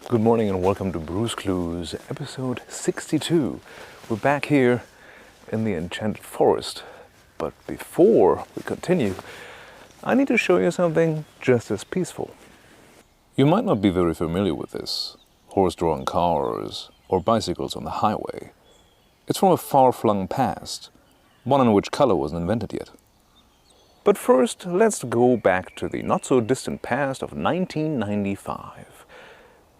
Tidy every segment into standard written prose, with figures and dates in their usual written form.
Good morning and welcome to Brew's Clues, episode 62. We're back here in the Enchanted Forest. But before we continue, I need to show you something just as peaceful. You might not be very familiar with this. Horse-drawn cars or bicycles on the highway. It's from a far-flung past, one in which color wasn't invented yet. But first, let's go back to the not-so-distant past of 1995.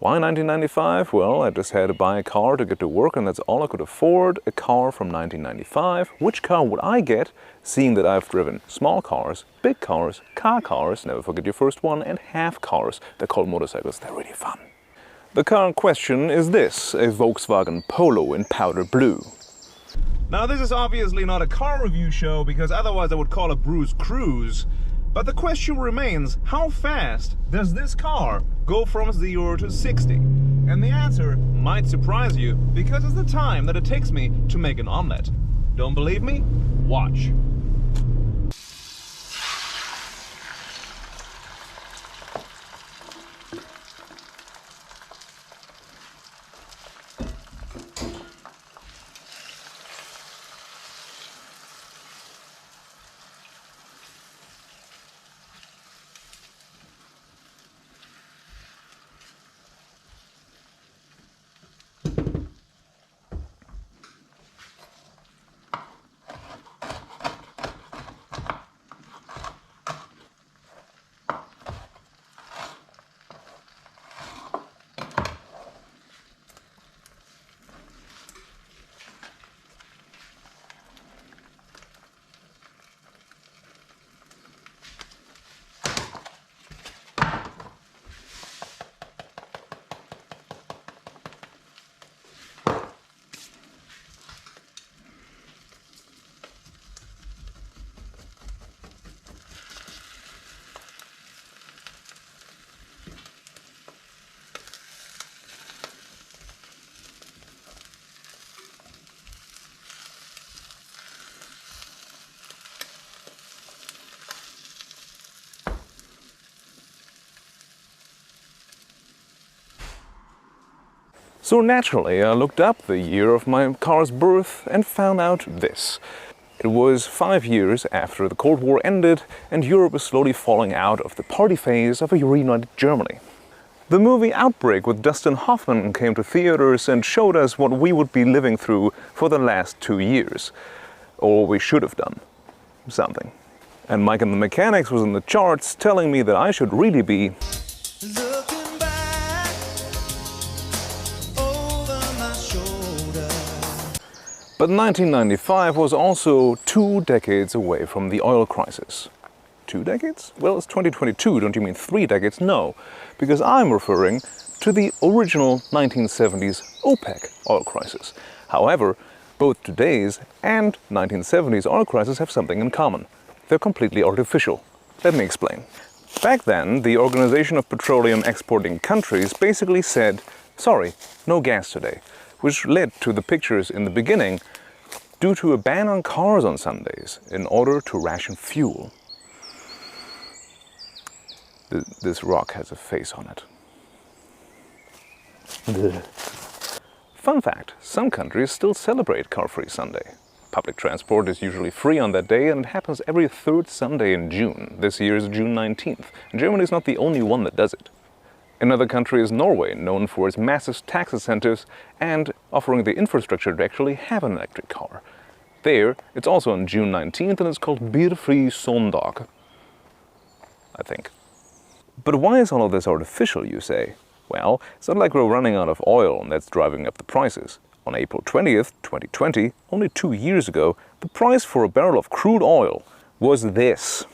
Why 1995? Well, I just had to buy a car to get to work and that's all I could afford, a car from 1995. Which car would I get, seeing that I've driven small cars, big cars, car cars, never forget your first one, and half cars. They're called motorcycles, they're really fun. The car in question is this, a Volkswagen Polo in powder blue. Now this is obviously not a car review show because otherwise I would call it Brew's Cruise. But the question remains, how fast does this car go from 0 to 60? And the answer might surprise you because it's the time that it takes me to make an omelette. Don't believe me? Watch. So naturally, I looked up the year of my car's birth and found out this. It was 5 years after the Cold War ended and Europe was slowly falling out of the party phase of a reunited Germany. The movie Outbreak with Dustin Hoffman came to theaters and showed us what we would be living through for the last 2 years. Or we should have done something. And Mike and the Mechanics was in the charts telling me that I should really be But 1995 was also 2 decades away from the oil crisis. 2 decades? Well, it's 2022, don't you mean 3 decades? No, because I'm referring to the original 1970s OPEC oil crisis. However, both today's and 1970s oil crisis have something in common. They're completely artificial. Let me explain. Back then, the Organization of Petroleum Exporting Countries basically said, sorry, no gas today, which led to the pictures in the beginning due to a ban on cars on Sundays in order to ration fuel. This rock has a face on it. Fun fact, some countries still celebrate Car-Free Sunday. Public transport is usually free on that day and it happens every 3rd Sunday in June. This year is June 19th. And Germany is not the only one that does it. Another country is Norway, known for its massive tax incentives and offering the infrastructure to actually have an electric car. There, it's also on June 19th and it's called Beer-Free Sonntag, I think. But why is all of this artificial, you say? Well, it's not like we're running out of oil and that's driving up the prices. On April 20th, 2020, only 2 years ago, the price for a barrel of crude oil was this.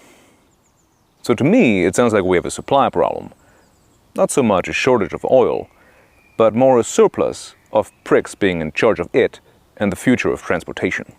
So to me, it sounds like we have a supply problem. Not so much a shortage of oil, but more a surplus of pricks being in charge of it and the future of transportation.